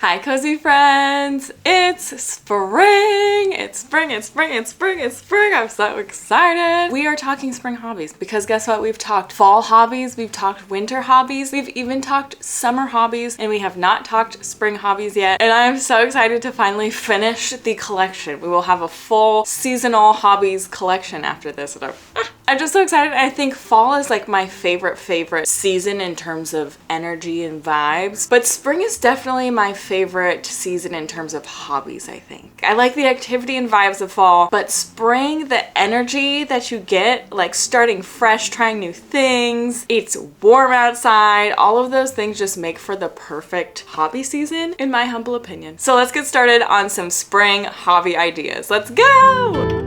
Hi cozy friends, it's spring! It's spring, it's spring, it's spring, it's spring! I'm so excited! We are talking spring hobbies because guess what? We've talked fall hobbies, we've talked winter hobbies, we've even talked summer hobbies, and we have not talked spring hobbies yet. And I'm so excited to finally finish the collection. We will have a full seasonal hobbies collection after this. And I'm just so excited. I think fall is like my favorite season in terms of energy and vibes, but spring is definitely my favorite season in terms of hobbies, I think. I like the activity and vibes of fall, but spring, the energy that you get, like starting fresh, trying new things, it's warm outside, all of those things just make for the perfect hobby season, in my humble opinion. So let's get started on some spring hobby ideas. Let's go!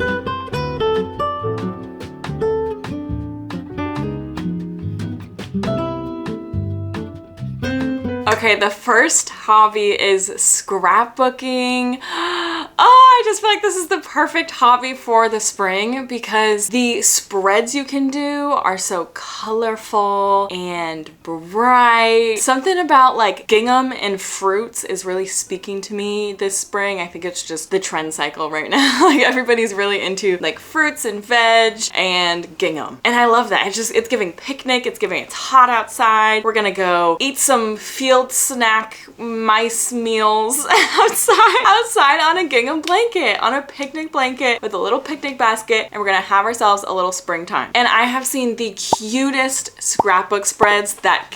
Okay, the first hobby is scrapbooking. Oh, I just feel like this is the perfect hobby for the spring because the spreads you can do are so colorful and bright. Something about like gingham and fruits is really speaking to me this spring. I think it's just the trend cycle right now. Like everybody's really into like fruits and veg and gingham. And I love that. It's giving picnic, it's hot outside. We're gonna go eat some field snack mice meals outside on a gingham blanket, on a picnic blanket with a little picnic basket, and we're gonna have ourselves a little springtime. And I have seen the cutest scrapbook spreads that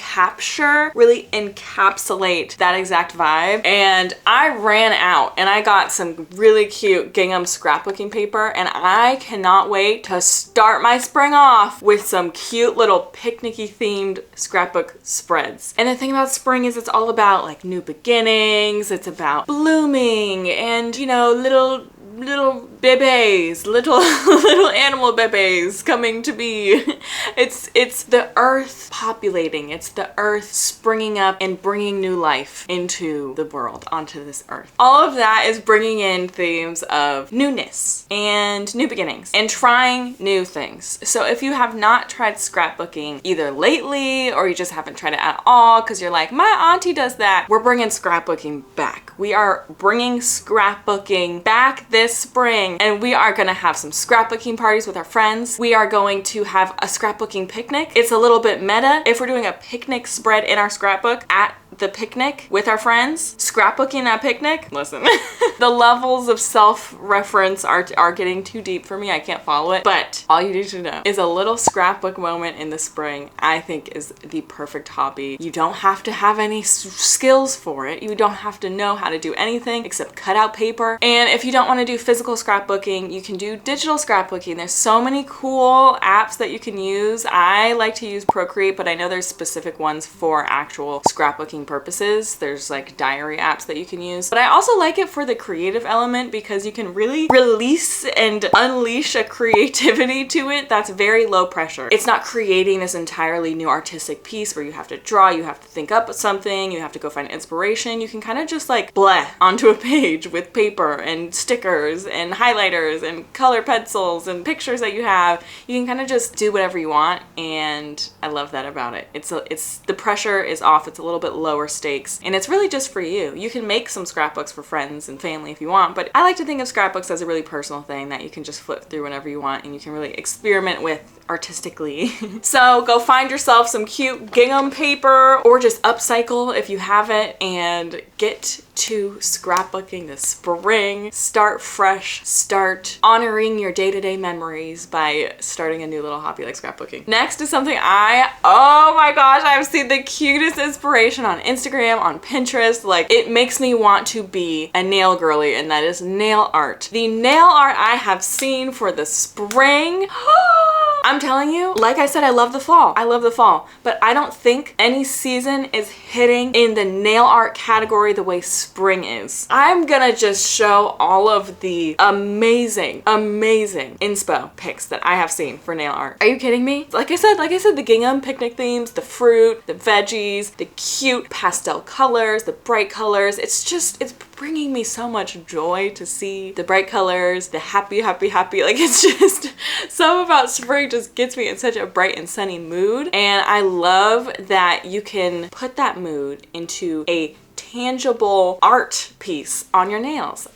really encapsulate that exact vibe. And I ran out and I got some really cute gingham scrapbooking paper, and I cannot wait to start my spring off with some cute little picnicky themed scrapbook spreads. And the thing about spring is it's all about like new beginnings, it's about blooming and, you know, little bebes, little animal bebes coming to be. It's the earth populating, it's the earth springing up and bringing new life into the world, onto this earth. All of that is bringing in themes of newness and new beginnings and trying new things. So if you have not tried scrapbooking either lately or you just haven't tried it at all because you're like, my auntie does that, we're bringing scrapbooking back. We are bringing scrapbooking back this spring, and we are gonna have some scrapbooking parties with our friends. We are going to have a scrapbooking picnic. It's a little bit meta if we're doing a picnic spread in our scrapbook at the picnic with our friends, scrapbooking at picnic. Listen, the levels of self-reference are getting too deep for me. I can't follow it, but all you need to know is a little scrapbook moment in the spring, I think, is the perfect hobby. You don't have to have any skills for it. You don't have to know how to do anything except cut out paper. And if you don't want to do physical scrapbooking, you can do digital scrapbooking. There's so many cool apps that you can use. I like to use Procreate, but I know there's specific ones for actual scrapbooking purposes. There's like diary apps that you can use, but I also like it for the creative element because you can really release and unleash a creativity to it that's very low pressure. It's not creating this entirely new artistic piece where you have to draw, you have to think up something, you have to go find inspiration. You can kind of just like bleh onto a page with paper and stickers and highlighters and color pencils and pictures that you have. You can kind of just do whatever you want, and I love that about it. It's the pressure is off. It's a little bit lower stakes, and it's really just for you. You can make some scrapbooks for friends and family if you want, but I like to think of scrapbooks as a really personal thing that you can just flip through whenever you want and you can really experiment with artistically. So go find yourself some cute gingham paper or just upcycle if you have it and get to scrapbooking this spring. Start fresh, start honoring your day-to-day memories by starting a new little hobby like scrapbooking. Next is something oh my gosh, I've seen the cutest inspiration on Instagram, on Pinterest. Like, it makes me want to be a nail girly, and that is nail art. The nail art I have seen for the spring, I'm telling you, like I said, I love the fall. I love the fall, but I don't think any season is hitting in the nail art category the way spring is. I'm gonna just show all of the amazing inspo pics that I have seen for nail art. Are you kidding me? Like I said, the gingham picnic themes, the fruit, the veggies, the cute pastel colors, the bright colors. It's bringing me so much joy to see the bright colors, the happy. Like, it's just something about spring just gets me in such a bright and sunny mood. And I love that you can put that mood into a tangible art piece on your nails.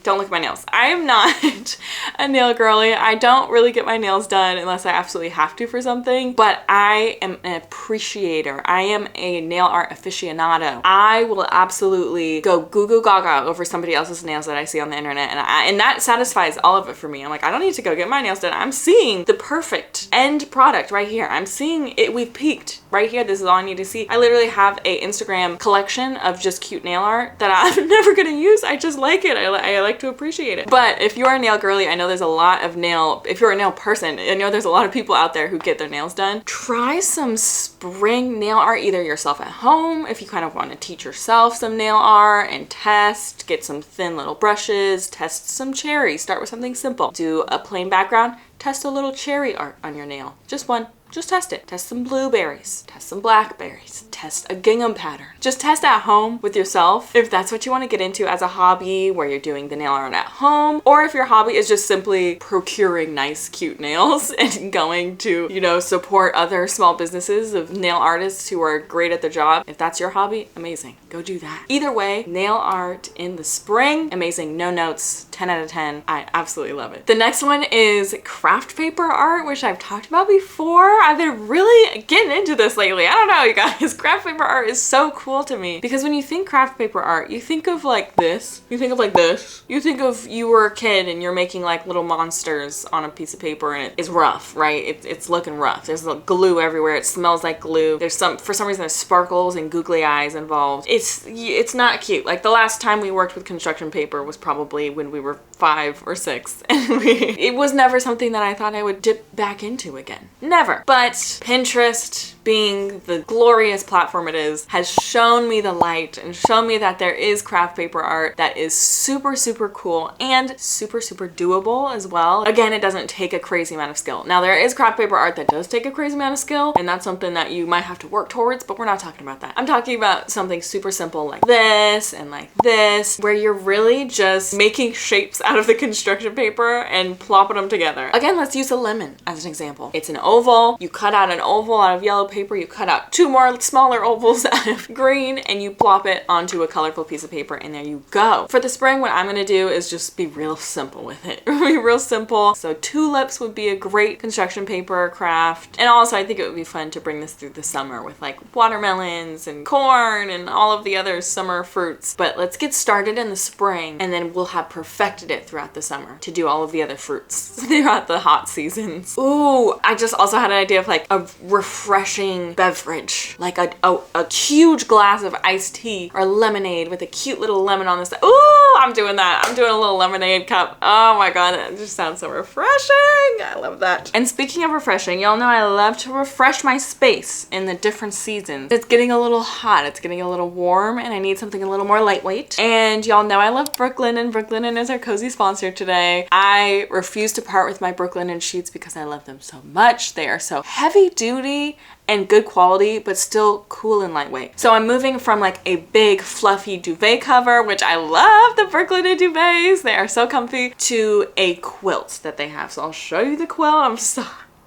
Don't look at my nails. I am not a nail girly. I don't really get my nails done unless I absolutely have to for something, but I am an appreciator. I am a nail art aficionado. I will absolutely go goo goo gaga over somebody else's nails that I see on the internet, and that satisfies all of it for me. I'm like, I don't need to go get my nails done. I'm seeing the perfect end product right here. I'm seeing it. We've peaked right here. This is all I need to see. I literally have a Instagram collection of just cute nail art that I'm never gonna use. I just like it. I like to appreciate it. But if you're a nail girly, I know there's a lot of if you're a nail person, I know there's a lot of people out there who get their nails done. Try some spring nail art, either yourself at home, if you kind of want to teach yourself some nail art and test, get some thin little brushes, test some cherry, start with something simple. Do a plain background, test a little cherry art on your nail. Just one. Just test it. Test some blueberries, test some blackberries, test a gingham pattern. Just test at home with yourself if that's what you want to get into as a hobby, where you're doing the nail art at home, or if your hobby is just simply procuring nice, cute nails and going to, you know, support other small businesses of nail artists who are great at their job. If that's your hobby, amazing. Go do that. Either way, nail art in the spring, amazing. No notes, 10 out of 10. I absolutely love it. The next one is craft paper art, which I've talked about before. I've been really getting into this lately. I don't know, you guys. Craft paper art is so cool to me because when you think craft paper art, you think of like this. You think of like this. You think of you were a kid and you're making like little monsters on a piece of paper and it is rough, right? It's looking rough. There's glue everywhere. It smells like glue. For some reason there's sparkles and googly eyes involved. It's not cute. Like the last time we worked with construction paper was probably when we were 5 or 6 and it was never something that I thought I would dip back into again. Never. But Pinterest, being the glorious platform it is, has shown me the light and shown me that there is craft paper art that is super, super cool and super, super doable as well. Again, it doesn't take a crazy amount of skill. Now there is craft paper art that does take a crazy amount of skill, and that's something that you might have to work towards, but we're not talking about that. I'm talking about something super simple like this and like this, where you're really just making shapes out of the construction paper and plopping them together. Again, let's use a lemon as an example. It's an oval. You cut out an oval out of yellow paper, you cut out 2 more smaller ovals out of green, and you plop it onto a colorful piece of paper, and there you go. For the spring, what I'm gonna do is just be real simple with it. Be real simple. So tulips would be a great construction paper craft. And also I think it would be fun to bring this through the summer with like watermelons and corn and all of the other summer fruits. But let's get started in the spring, and then we'll have perfected it throughout the summer to do all of the other fruits throughout the hot seasons. Ooh, I just also had an idea of like a refreshing beverage, like a huge glass of iced tea or lemonade with a cute little lemon on the side. Ooh, I'm doing that. I'm doing a little lemonade cup. Oh my god, that just sounds so refreshing. I love that. And speaking of refreshing, y'all know I love to refresh my space in the different seasons. It's getting a little hot, it's getting a little warm, and I need something a little more lightweight. And y'all know I love brooklinen. Brooklinen is our cozy sponsor today. I refuse to part with my brooklinen sheets because I love them so much. They are so heavy duty and good quality, but still cool and lightweight. So I'm moving from like a big fluffy duvet cover, which I love the brooklinen duvets, they are so comfy, to a quilt that they have. So I'll show you the quilt.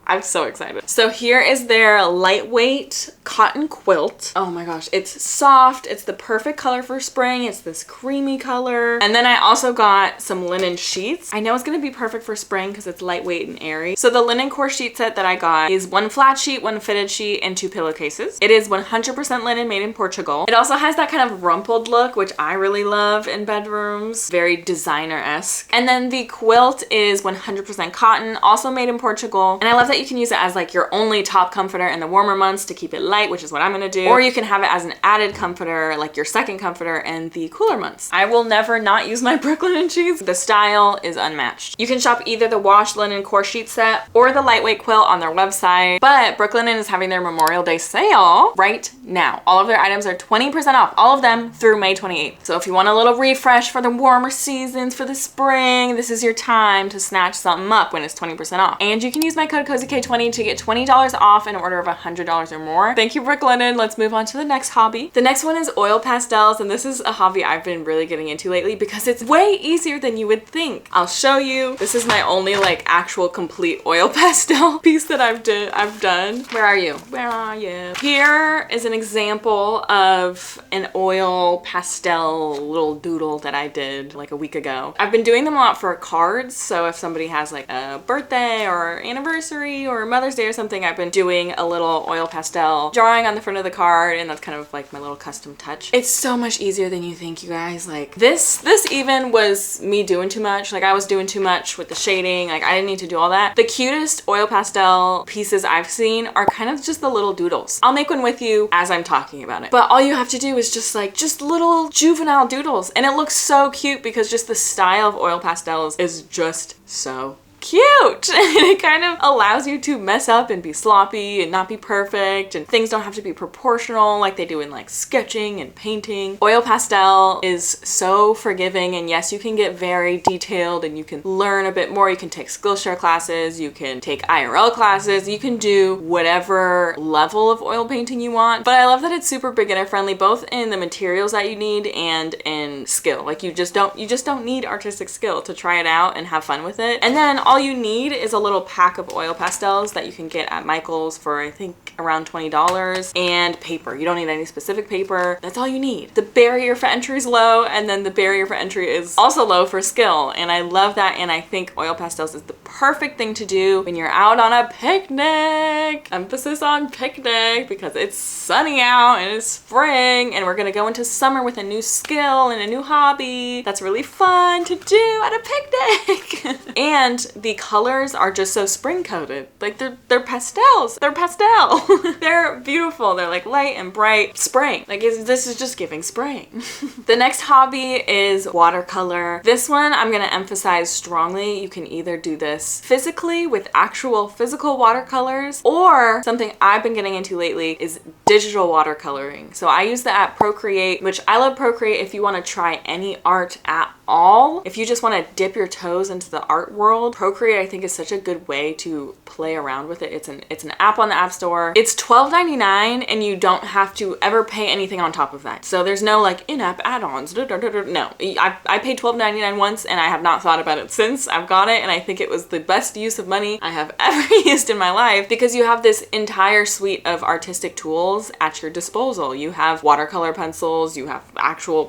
I'm so excited. So here is their lightweight cotton quilt. Oh my gosh, it's soft. It's the perfect color for spring. It's this creamy color. And then I also got some linen sheets. I know it's gonna be perfect for spring because it's lightweight and airy. So the linen core sheet set that I got is 1 flat sheet, 1 fitted sheet, and 2 pillowcases. It is 100% linen, made in Portugal. It also has that kind of rumpled look, which I really love in bedrooms. Very designer-esque. And then the quilt is 100% cotton, also made in Portugal. And I love that you can use it as like your only top comforter in the warmer months to keep it light, which is what I'm gonna do. Or you can have it as an added comforter, like your second comforter in the cooler months. I will never not use my brooklinen sheets. The style is unmatched. You can shop either the washed linen core sheet set or the lightweight quilt on their website, but Brooklinen is having their Memorial Day sale right now. All of their items are 20% off, all of them through May 28th. So if you want a little refresh for the warmer seasons, for the spring, this is your time to snatch something up when it's 20% off. And you can use my code TYSM20 to get $20 off an order of $100 or more. Thank you, brooklinen. Let's move on to the next hobby. The next one is oil pastels, and this is a hobby I've been really getting into lately because it's way easier than you would think. I'll show you. This is my only like actual complete oil pastel piece that I've done. Where are you? Where are you? Here is an example of an oil pastel little doodle that I did like a week ago. I've been doing them a lot for cards, so if somebody has like a birthday or anniversary or Mother's Day or something, I've been doing a little oil pastel drawing on the front of the card, and that's kind of like my little custom touch. It's so much easier than you think, you guys. Like this even was me doing too much. Like I was doing too much with the shading. Like I didn't need to do all that. The cutest oil pastel pieces I've seen are kind of just the little doodles. I'll make one with you as I'm talking about it. But all you have to do is just little juvenile doodles, and it looks so cute because just the style of oil pastels is just so cute. And it kind of allows you to mess up and be sloppy and not be perfect, and things don't have to be proportional like they do in like sketching and painting. Oil pastel is so forgiving, and yes, you can get very detailed and you can learn a bit more. You can take Skillshare classes, you can take IRL classes, you can do whatever level of oil painting you want. But I love that it's super beginner friendly, both in the materials that you need and in skill. Like you just don't need artistic skill to try it out and have fun with it. And then all you need is a little pack of oil pastels that you can get at Michael's for I think around $20, and paper. You don't need any specific paper. That's all you need. The barrier for entry is low, and then the barrier for entry is also low for skill, and I love that. And I think oil pastels is the perfect thing to do when you're out on a picnic. Emphasis on picnic because it's sunny out and it's spring, and we're gonna go into summer with a new skill and a new hobby that's really fun to do at a picnic. And the colors are just so spring coated. Like they're pastels. They're pastel. They're beautiful. They're like light and bright. Spring. Like this is just giving spring. The next hobby is watercolor. This one I'm gonna emphasize strongly. You can either do this physically with actual physical watercolors, or something I've been getting into lately is digital watercoloring. So I use the app Procreate, which I love Procreate if you want to try any art at all. If you just want to dip your toes into the art world, Procreate I think is such a good way to play around with it. It's an app on the App Store. It's $12.99 and you don't have to ever pay anything on top of that. So there's no like in-app add-ons. No, I paid $12.99 once and I have not thought about it since I've got it, and I think it was the best use of money I have ever used in my life because you have this entire suite of artistic tools at your disposal. You have watercolor pencils, you have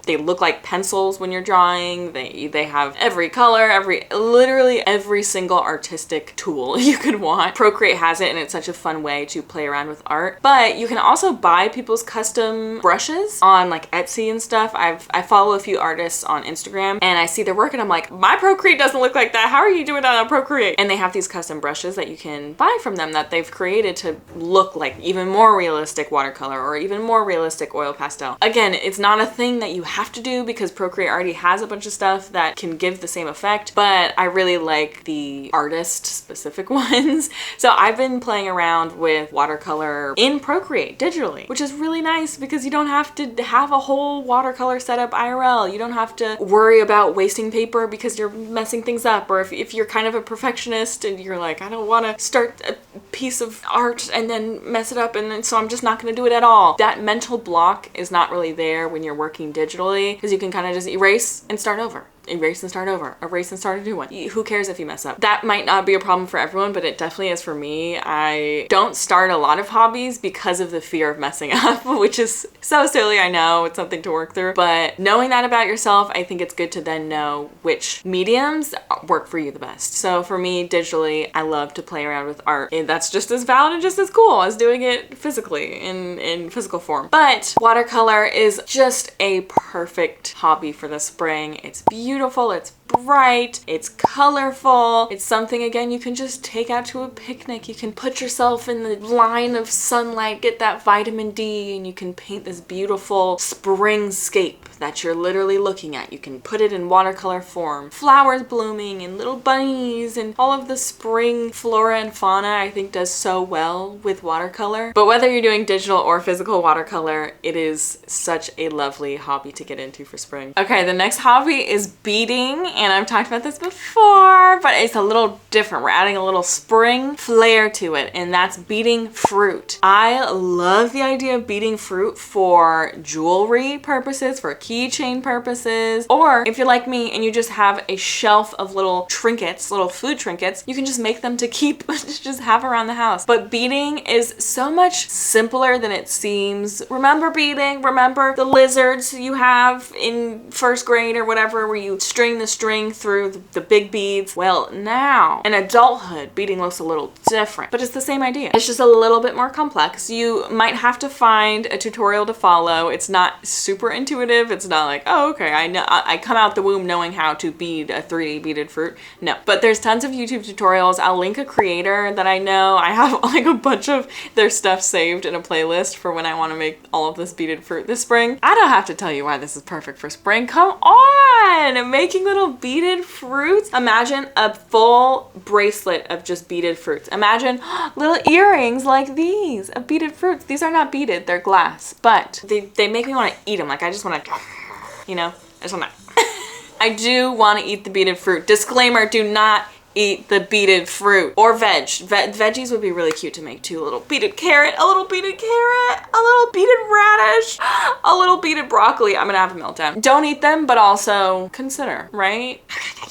they look like pencils when you're drawing. They have every color, literally every single artistic tool you could want. Procreate has it, and it's such a fun way to play around with art. But you can also buy people's custom brushes on like Etsy and stuff. I follow a few artists on Instagram and I see their work and I'm like, my Procreate doesn't look like that. How are you doing that on Procreate? And they have these custom brushes that you can buy from them that they've created to look like even more realistic watercolor or even more realistic oil pastel. Again, it's not a thing that you have to do because Procreate already has a bunch of stuff that can give the same effect, but I really like the artist specific ones. So I've been playing around with watercolor in Procreate digitally, which is really nice because you don't have to have a whole watercolor setup IRL. You don't have to worry about wasting paper because you're messing things up, or if you're kind of a perfectionist and you're like, I don't want to start a piece of art and then mess it up, and then so I'm just not going to do it at all. That mental block is not really there when you're working digitally because you can kind of just erase and start over. Erase and start over, erase and start a new one. Who cares if you mess up? That might not be a problem for everyone, but it definitely is for me. I don't start a lot of hobbies because of the fear of messing up, which is so silly. I know it's something to work through, but knowing that about yourself, I think it's good to then know which mediums work for you the best. So for me, digitally, I love to play around with art, and that's just as valid and just as cool as doing it physically in physical form. But watercolor is just a perfect hobby for the spring. It's beautiful, it's bright, it's colorful. It's something, again, you can just take out to a picnic. You can put yourself in the line of sunlight, get that vitamin D, and you can paint this beautiful springscape that you're literally looking at. You can put it in watercolor form. Flowers blooming and little bunnies and all of the spring flora and fauna I think does so well with watercolor. But whether you're doing digital or physical watercolor, it is such a lovely hobby to get into for spring. Okay, the next hobby is beading, and I've talked about this before, but it's a little different. We're adding a little spring flair to it, and that's beading fruit. I love the idea of beading fruit for jewelry purposes, for keychain purposes, or if you're like me and you just have a shelf of little trinkets, little food trinkets, you can just make them to keep, just have around the house. But beading is so much simpler than it seems. Remember beading? Remember the lizards you have in first grade or whatever, where you string the string through the big beads? Well, now in adulthood, beading looks a little different, but it's the same idea. It's just a little bit more complex. You might have to find a tutorial to follow. It's not super intuitive. It's not like, oh, okay, I know, I come out the womb knowing how to bead a 3D beaded fruit. No, but there's tons of YouTube tutorials. I'll link a creator that I know. I have like a bunch of their stuff saved in a playlist for when I want to make all of this beaded fruit this spring. I don't have to tell you why this is perfect for spring. Come on, making little beaded fruits. Imagine a full bracelet of just beaded fruits. Imagine little earrings like these of beaded fruits. These are not beaded, they're glass, but they make me want to eat them. Like I just want to, you know, I just want to. I do want to eat the beaded fruit. Disclaimer, do not eat the beaded fruit or veggies would be really cute to make too. A little beaded carrot, a little beaded carrot, a little beaded radish, a little beaded broccoli. I'm gonna have a meltdown. Don't eat them, but also consider, right?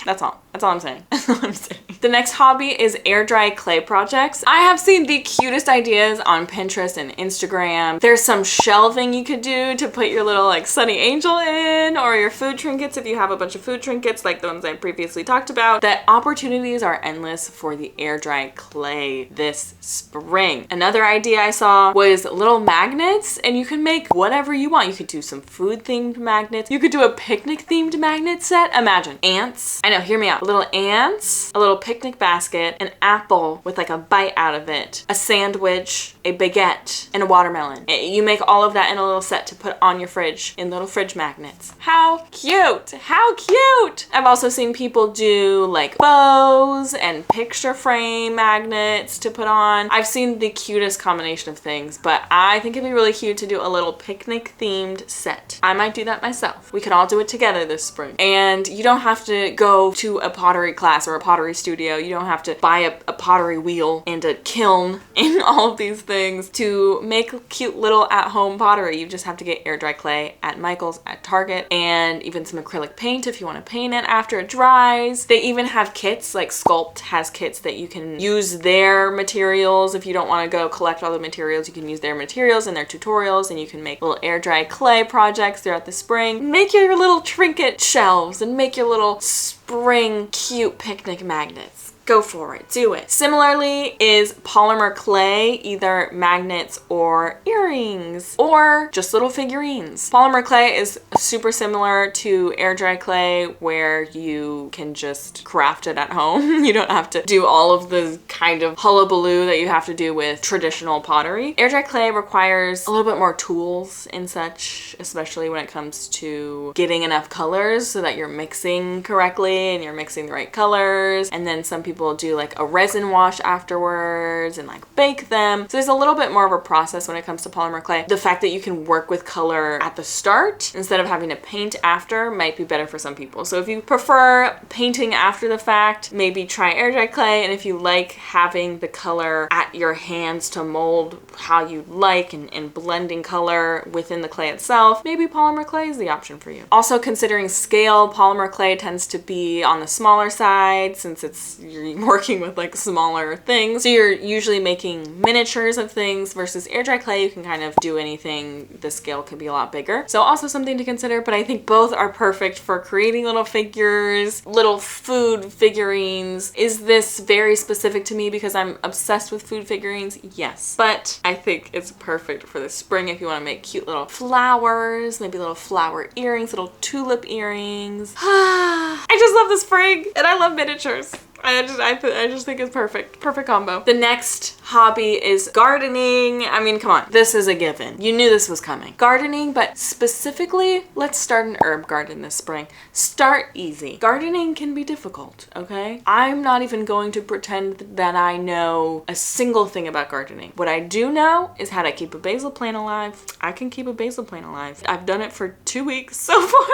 That's all. That's all I'm saying. That's all I'm saying. The next hobby is air dry clay projects. I have seen the cutest ideas on Pinterest and Instagram. There's some shelving you could do to put your little like sunny angel in, or your food trinkets if you have a bunch of food trinkets like the ones I previously talked about. The opportunities are endless for the air dry clay this spring. Another idea I saw was little magnets, and you can make whatever you want. You could do some food themed magnets. You could do a picnic themed magnet set. Imagine ants. I know, hear me out. Little ants, a little picnic basket, an apple with like a bite out of it, a sandwich, a baguette, and a watermelon. You make all of that in a little set to put on your fridge in little fridge magnets. How cute! How cute! I've also seen people do like bows and picture frame magnets to put on. I've seen the cutest combination of things, but I think it'd be really cute to do a little picnic themed set. I might do that myself. We could all do it together this spring. And you don't have to go to a pottery class or a pottery studio. You don't have to buy a pottery wheel and a kiln and all of these things to make cute little at-home pottery. You just have to get air dry clay at Michael's, at Target, and even some acrylic paint if you want to paint it after it dries. They even have kits, like Sculpt has kits that you can use their materials. If you don't want to go collect all the materials, you can use their materials and their tutorials, and you can make little air dry clay projects throughout the spring. Make your little trinket shelves and make your little spring cute picnic magnets. Go for it, do it. Similarly is polymer clay, either magnets or earrings, or just little figurines. Polymer clay is super similar to air dry clay, where you can just craft it at home. You don't have to do all of the kind of hullabaloo that you have to do with traditional pottery. Air dry clay requires a little bit more tools and such, especially when it comes to getting enough colors so that you're mixing correctly and you're mixing the right colors. And then some people do like a resin wash afterwards and like bake them. So there's a little bit more of a process when it comes to polymer clay. The fact that you can work with color at the start instead of having to paint after might be better for some people. So if you prefer painting after the fact, maybe try air dry clay. And if you like having the color at your hands to mold how you like and blending color within the clay itself, maybe polymer clay is the option for you. Also considering scale, polymer clay tends to be on the smaller side since you're working with like smaller things. So you're usually making miniatures of things, versus air dry clay, you can kind of do anything. The scale can be a lot bigger. So also something to consider, but I think both are perfect for creating little figures, little food figurines. Is this very specific to me because I'm obsessed with food figurines? Yes. But I think it's perfect for the spring if you want to make cute little flowers, maybe little flower earrings, little tulip earrings. I just love the spring and I love miniatures. I just think it's perfect. Perfect combo. The next hobby is gardening. I mean, come on. This is a given. You knew this was coming. Gardening, but specifically, let's start an herb garden this spring. Start easy. Gardening can be difficult, okay? I'm not even going to pretend that I know a single thing about gardening. What I do know is how to keep a basil plant alive. I can keep a basil plant alive. I've done it for 2 weeks so far.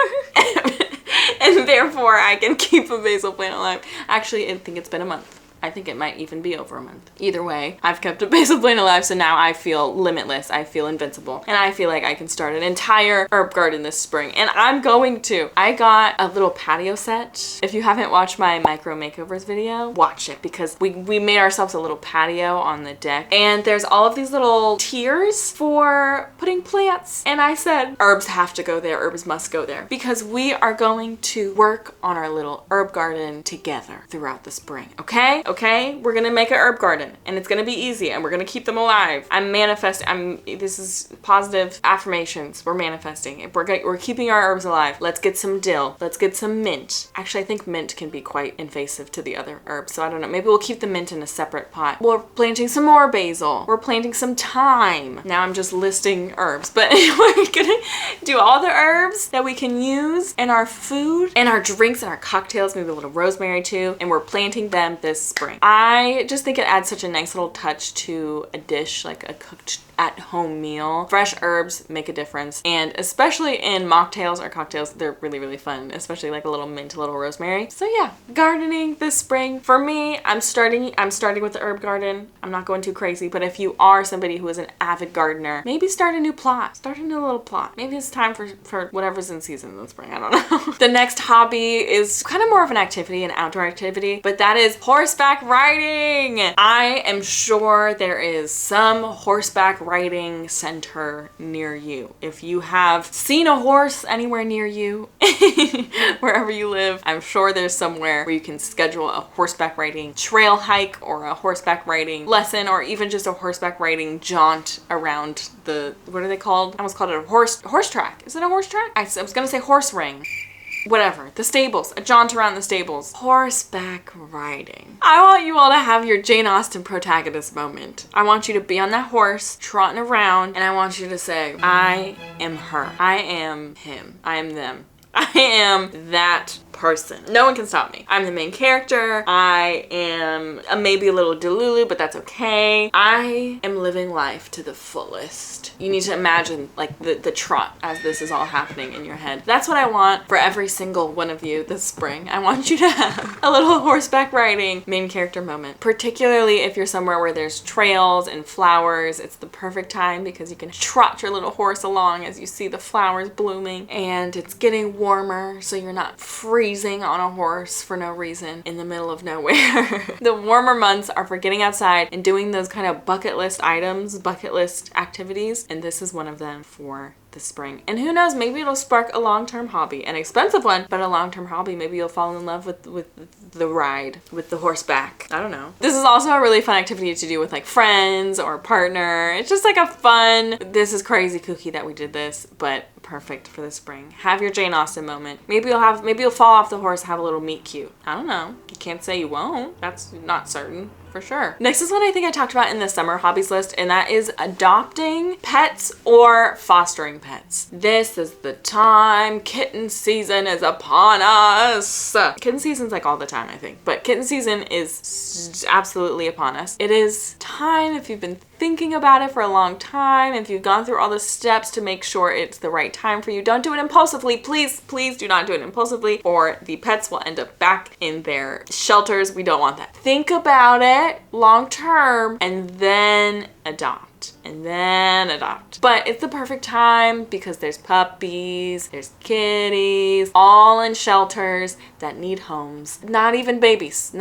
And therefore I can keep a basil plant alive. Actually, I think it's been a month. I think it might even be over a month. Either way, I've kept a basil plant alive, so now I feel limitless. I feel invincible. And I feel like I can start an entire herb garden this spring. And I'm going to. I got a little patio set. If you haven't watched my micro makeovers video, watch it, because we made ourselves a little patio on the deck. And there's all of these little tiers for putting plants. And I said, herbs have to go there. Herbs must go there. Because we are going to work on our little herb garden together throughout the spring. Okay? Okay, we're gonna make an herb garden and it's gonna be easy and we're gonna keep them alive. I'm manifesting. This is positive affirmations. We're manifesting. We're keeping our herbs alive. Let's get some dill. Let's get some mint. Actually, I think mint can be quite invasive to the other herbs, so I don't know. Maybe we'll keep the mint in a separate pot. We're planting some more basil. We're planting some thyme. Now I'm just listing herbs, but we're gonna do all the herbs that we can use in our food and our drinks and our cocktails, maybe a little rosemary too, and we're planting them this spring. I just think it adds such a nice little touch to a dish, like a cooked at-home meal. Fresh herbs make a difference, and especially in mocktails or cocktails, they're really, really fun, especially like a little mint, a little rosemary. So yeah, gardening this spring. For me, I'm starting with the herb garden. I'm not going too crazy, but if you are somebody who is an avid gardener, maybe start a new plot. Start a new little plot. Maybe it's time for whatever's in season this spring. I don't know. The next hobby is kind of more of an activity, an outdoor activity, but that is horseback riding. I am sure there is some horseback riding center near you. If you have seen a horse anywhere near you, wherever you live, I'm sure there's somewhere where you can schedule a horseback riding trail hike or a horseback riding lesson, or even just a horseback riding jaunt around the, what are they called? I almost called it a horse track. Is it a horse track? I was gonna say horse ring. Whatever, the stables, a jaunt around the stables. Horseback riding. I want you all to have your Jane Austen protagonist moment. I want you to be on that horse, trotting around, and I want you to say, I am her. I am him. I am them. I am that person. No one can stop me. I'm the main character. I am maybe a little delulu, but that's okay. I am living life to the fullest. You need to imagine like the trot as this is all happening in your head. That's what I want for every single one of you this spring. I want you to have a little horseback riding main character moment. Particularly if you're somewhere where there's trails and flowers, it's the perfect time because you can trot your little horse along as you see the flowers blooming, and it's getting warmer, so you're not freezing on a horse for no reason in the middle of nowhere. The warmer months are for getting outside and doing those kind of bucket list items, bucket list activities, and this is one of them for the spring. And who knows, maybe it'll spark a long-term hobby, an expensive one, but a long-term hobby. Maybe you'll fall in love with the ride, with the horseback. I don't know. This is also a really fun activity to do with like friends or a partner. It's just like a fun, this is crazy kooky that we did this, but perfect for the spring. Have your Jane Austen moment. Maybe you'll fall off the horse, have a little meet cute. I don't know. You can't say you won't. That's not certain. For sure. Next is one I think I talked about in the summer hobbies list, and that is adopting pets or fostering pets. This is the time. Kitten season is upon us. Kitten season's like all the time, I think, but kitten season is absolutely upon us. It is time, if you've been thinking about it for a long time, if you've gone through all the steps to make sure it's the right time for you, don't do it impulsively. Please, please do not do it impulsively, or the pets will end up back in their shelters. We don't want that. Think about it long term and then adopt. But it's the perfect time because there's puppies, there's kitties, all in shelters that need homes. Not even babies.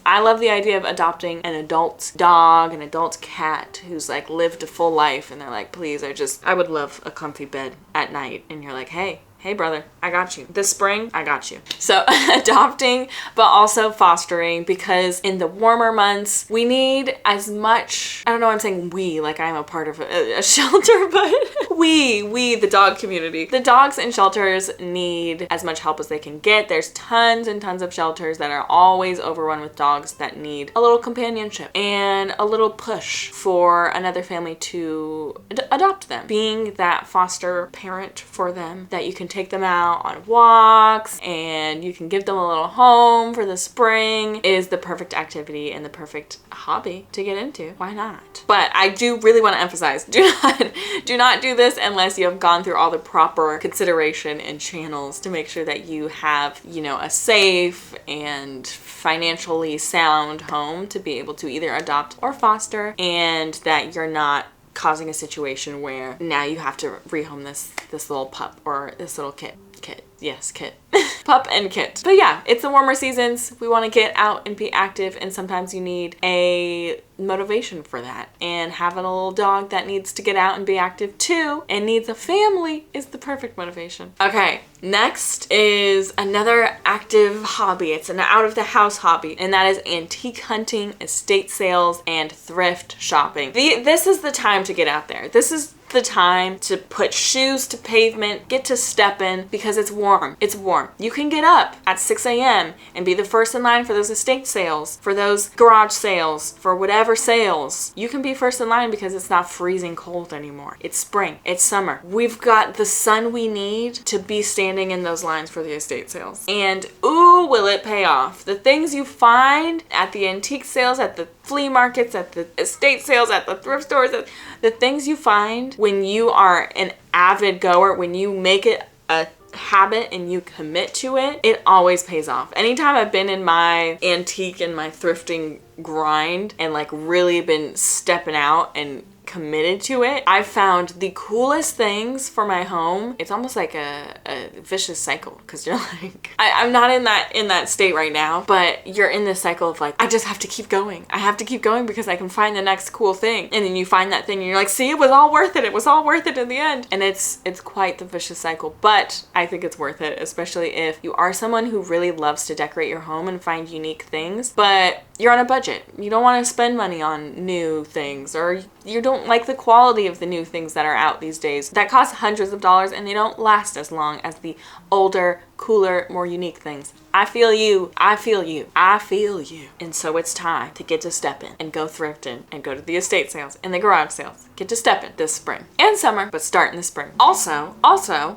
I love the idea of adopting an adult dog, an adult cat who's like lived a full life, and they're like, please, I would love a comfy bed at night. And you're like, hey brother, I got you. This spring, I got you. So adopting, but also fostering, because in the warmer months, we need as much, I don't know, I'm saying we, like I'm a part of a shelter, but we, the dog community. The dogs in shelters need as much help as they can get. There's tons and tons of shelters that are always overrun with dogs that need a little companionship and a little push for another family to adopt them. Being that foster parent for them, that you can take them out on walks and you can give them a little home for the spring, is the perfect activity and the perfect hobby to get into. Why not? But I do really want to emphasize, do not do this unless you have gone through all the proper consideration and channels to make sure that you have, you know, a safe and financially sound home to be able to either adopt or foster, and that you're not causing a situation where now you have to rehome this little pup or this little kit. Yes, kit. Pup and kit. But yeah, it's the warmer seasons. We want to get out and be active, and sometimes you need a motivation for that. And having a little dog that needs to get out and be active too and needs a family is the perfect motivation. Okay, next is another active hobby. It's an out of the house hobby, and that is antique hunting, estate sales, and thrift shopping. This is the time to get out there. This is the time to put shoes to pavement, get to stepping, because it's warm. It's warm. You can get up at 6 a.m. and be the first in line for those estate sales, for those garage sales, for whatever sales. You can be first in line because it's not freezing cold anymore. It's spring. It's summer. We've got the sun we need to be standing in those lines for the estate sales. And ooh, will it pay off. The things you find at the antique sales, at the flea markets, at the estate sales, at the thrift stores, the things you find when you are an avid goer, when you make it a habit and you commit to it, it always pays off. Anytime I've been in my antique and my thrifting grind and like really been stepping out and committed to it, I found the coolest things for my home. It's almost like a vicious cycle, because you're like, I'm not in that state right now, but you're in this cycle of like, I just have to keep going. I have to keep going because I can find the next cool thing. And then you find that thing and you're like, see, it was all worth it. It was all worth it in the end. And it's quite the vicious cycle, but I think it's worth it, especially if you are someone who really loves to decorate your home and find unique things, but you're on a budget. You don't want to spend money on new things, or you don't like the quality of the new things that are out these days that cost hundreds of dollars and they don't last as long as the older, cooler, more unique things. I feel you. I feel you. I feel you. And so it's time to get to stepping and go thrifting and go to the estate sales and the garage sales. Get to stepping this spring and summer, but start in the spring. Also,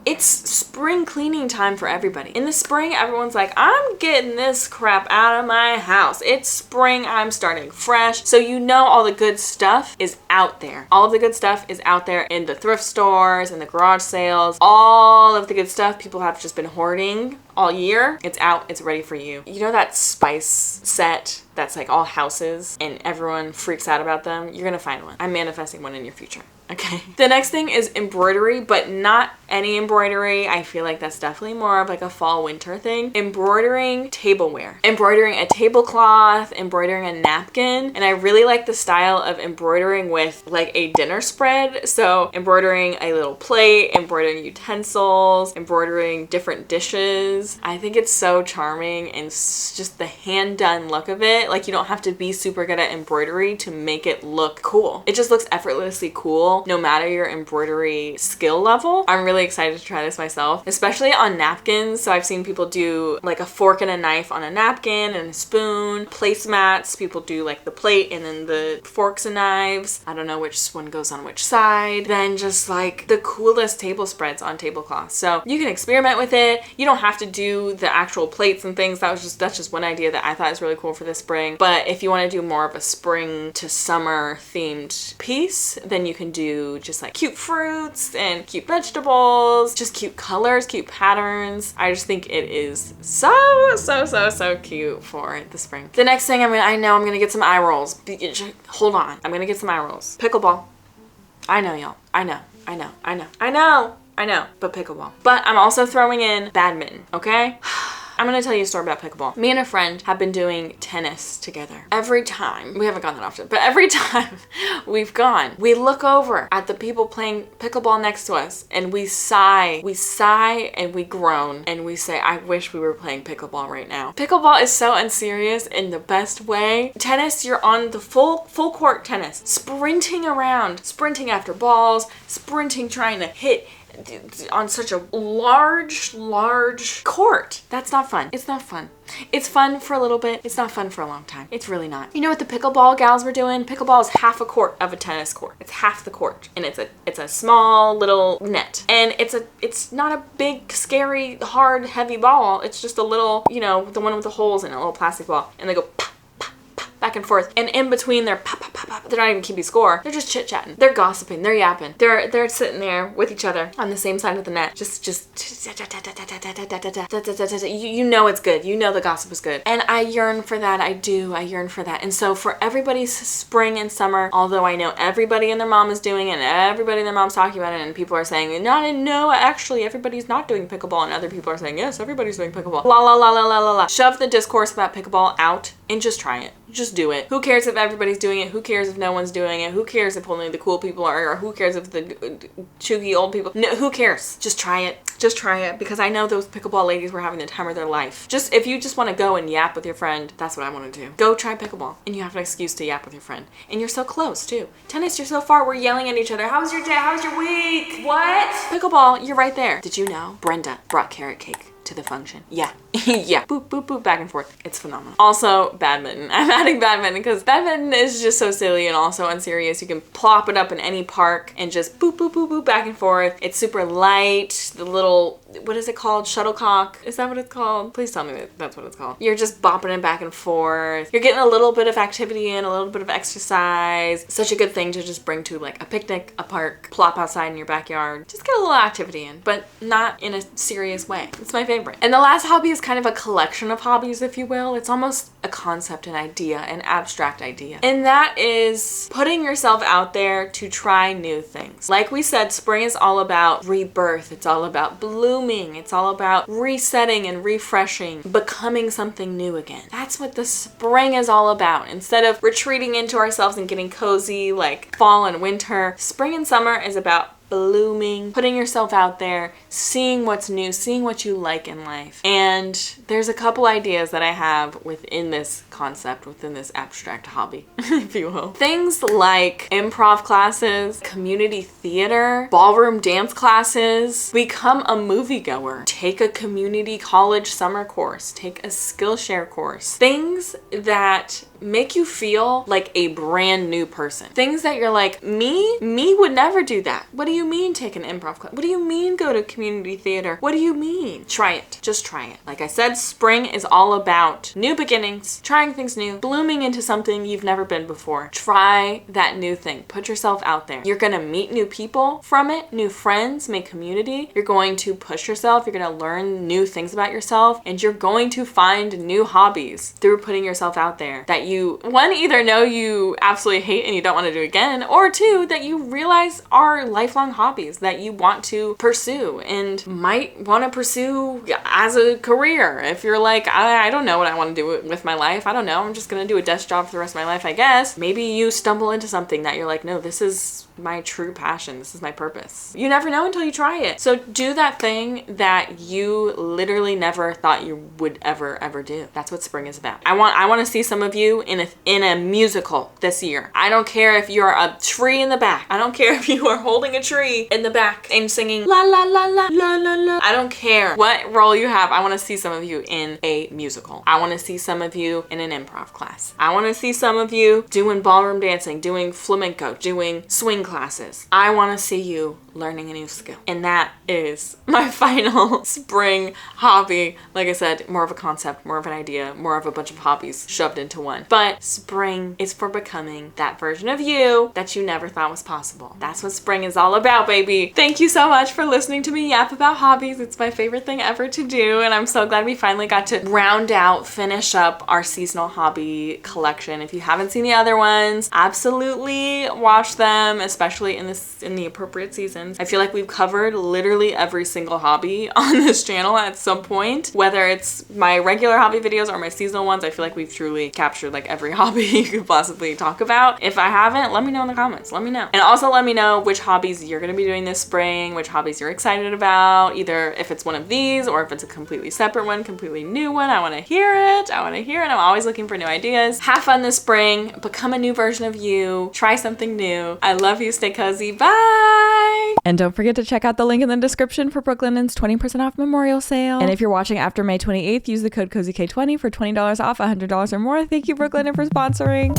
it's spring cleaning time for everybody. In the spring, everyone's like, I'm getting this crap out of my house. It's spring. I'm starting fresh. So you know all the good stuff is out there. All of the good stuff is out there in the thrift stores and the garage sales. All of the good stuff people have just been hoarding all year. It's out. It's ready for you. You know that spice set that's like all houses and everyone freaks out about them? You're gonna find one. I'm manifesting one in your future. Okay. The next thing is embroidery, but not any embroidery. I feel like that's definitely more of like a fall winter thing. Embroidering tableware, embroidering a tablecloth, embroidering a napkin. And I really like the style of embroidering with like a dinner spread. So embroidering a little plate, embroidering utensils, embroidering different dishes. I think it's so charming, and just the hand done look of it. Like, you don't have to be super good at embroidery to make it look cool. It just looks effortlessly cool no matter your embroidery skill level. I'm really excited to try this myself, especially on napkins. So I've seen people do like a fork and a knife on a napkin and a spoon. Placemats, people do like the plate and then the forks and knives. I don't know which one goes on which side. Then just like the coolest table spreads on tablecloths. So you can experiment with it. You don't have to do the actual plates and things. That's just one idea that I thought is really cool for this spring. But if you want to do more of a spring to summer themed piece, then you can do just like cute fruits and cute vegetables, just cute colors, cute patterns. I just think it is so cute for the spring. The next thing I know I'm gonna get some eye rolls. Hold on, I'm gonna get some eye rolls. Pickleball. I know, y'all. I know. But pickleball. But I'm also throwing in badminton, okay? I'm gonna tell you a story about pickleball. Me and a friend have been doing tennis together. Every time, we haven't gone that often, but every time we've gone, we look over at the people playing pickleball next to us and we sigh and we groan and we say, I wish we were playing pickleball right now. Pickleball is so unserious in the best way. Tennis, you're on the full court tennis, sprinting around, sprinting after balls, sprinting, trying to hit on such a large court. That's not fun. It's not fun. It's fun for a little bit. It's not fun for a long time. It's really not. You know what the pickleball gals were doing? Pickleball is half a court of a tennis court. It's half the court, and it's a small little net, and it's not a big, scary, hard, heavy ball. It's just a little, you know, the one with the holes in it, a little plastic ball, and they go pop, pop, pop, back and forth, and in between their pop, pop, pop, pop, they're not even keeping score. They're just chit-chatting. They're gossiping. They're yapping. They're sitting there with each other on the same side of the net. Just you know it's good. You know the gossip is good. And I yearn for that. I do. I yearn for that. And so for everybody's spring and summer, although I know everybody and their mom is doing it and everybody and their mom's talking about it and people are saying, no, actually everybody's not doing pickleball, and other people are saying, yes, everybody's doing pickleball. La la la la la la la. Shove the discourse about pickleball out and just try it. Just do it. Who cares if everybody's doing it? Who cares if no one's doing it? Who cares if only the cool people are? Or who cares if the chuggy old people? No, who cares? Just try it. Just try it, because I know those pickleball ladies were having the time of their life. Just if you just want to go and yap with your friend, that's what I want to do. Go try pickleball, and you have an excuse to yap with your friend. And you're so close too. Tennis, you're so far. We're yelling at each other. How was your day? How was your week? What? Pickleball, you're right there. Did you know Brenda brought carrot cake to the function? Yeah. Yeah. Boop, boop, boop, back and forth. It's phenomenal. Also, badminton. I'm adding badminton because badminton is just so silly and also unserious. You can plop it up in any park and just boop, boop, boop, boop, back and forth. It's super light. The little, what is it called? Shuttlecock. Is that what it's called? Please tell me that that's what it's called. You're just bopping it back and forth. You're getting a little bit of activity in, a little bit of exercise. Such a good thing to just bring to like a picnic, a park, plop outside in your backyard. Just get a little activity in, but not in a serious way. It's my favorite. And the last hobby is kind of a collection of hobbies, if you will. It's almost a concept, an idea, an abstract idea. And that is putting yourself out there to try new things. Like we said, spring is all about rebirth. It's all about blooming. It's all about resetting and refreshing, becoming something new again. That's what the spring is all about. Instead of retreating into ourselves and getting cozy like fall and winter, spring and summer is about blooming, putting yourself out there, seeing what's new, seeing what you like in life. And there's a couple ideas that I have within this concept, within this abstract hobby, if you will. Things like improv classes, community theater, ballroom dance classes, become a moviegoer, take a community college summer course, take a Skillshare course. Things that make you feel like a brand new person. Things that you're like, me would never do that. What do you mean take an improv class? What do you mean go to community theater? What do you mean? Try it. Just try it. Like I said, spring is all about new beginnings, trying things new, blooming into something you've never been before. Try that new thing. Put yourself out there. You're gonna meet new people from it, new friends, make community. You're going to push yourself. You're gonna learn new things about yourself, and you're going to find new hobbies through putting yourself out there that you, one, either know you absolutely hate and you don't want to do again, or two, that you realize are lifelong hobbies that you want to pursue and might want to pursue as a career. If you're like, I don't know what I want to do with my life. I don't know. I'm just going to do a desk job for the rest of my life, I guess. Maybe you stumble into something that you're like, no, this is my true passion. This is my purpose. You never know until you try it. So do that thing that you literally never thought you would ever do. That's what spring is about. I want to see some of you in a musical this year. I don't care if you're a tree in the back. I don't care if you are holding a tree in the back and singing la la la la la la la. I don't care what role you have. I want to see some of you in a musical. I want to see some of you in an improv class. I want to see some of you doing ballroom dancing, doing flamenco, doing swing classes. I want to see you learning a new skill. And that is my final spring hobby. Like I said, more of a concept, more of an idea, more of a bunch of hobbies shoved into one. but spring is for becoming that version of you that you never thought was possible. That's what spring is all about, baby. Thank you so much for listening to me yap about hobbies. It's my favorite thing ever to do, and I'm so glad we finally got to round out, finish up our seasonal hobby collection. If you haven't seen the other ones, absolutely watch them, especially in the appropriate seasons. I feel like we've covered literally every single hobby on this channel at some point, whether it's my regular hobby videos or my seasonal ones. I feel like we've truly captured like every hobby you could possibly talk about. If I haven't, let me know in the comments. Let me know. And also let me know which hobbies you're gonna be doing this spring, which hobbies you're excited about, either if it's one of these or if it's a completely separate one, completely new one. I wanna hear it. I wanna hear it. I'm always looking for new ideas. Have fun this spring. Become a new version of you. Try something new. I love you. Stay cozy. Bye. And don't forget to check out the link in the description for Brooklinen's 20% off memorial sale. And if you're watching after May 28th, use the code COZYK20 for $20 off $100 or more. Thank you, Brooklinen, for sponsoring.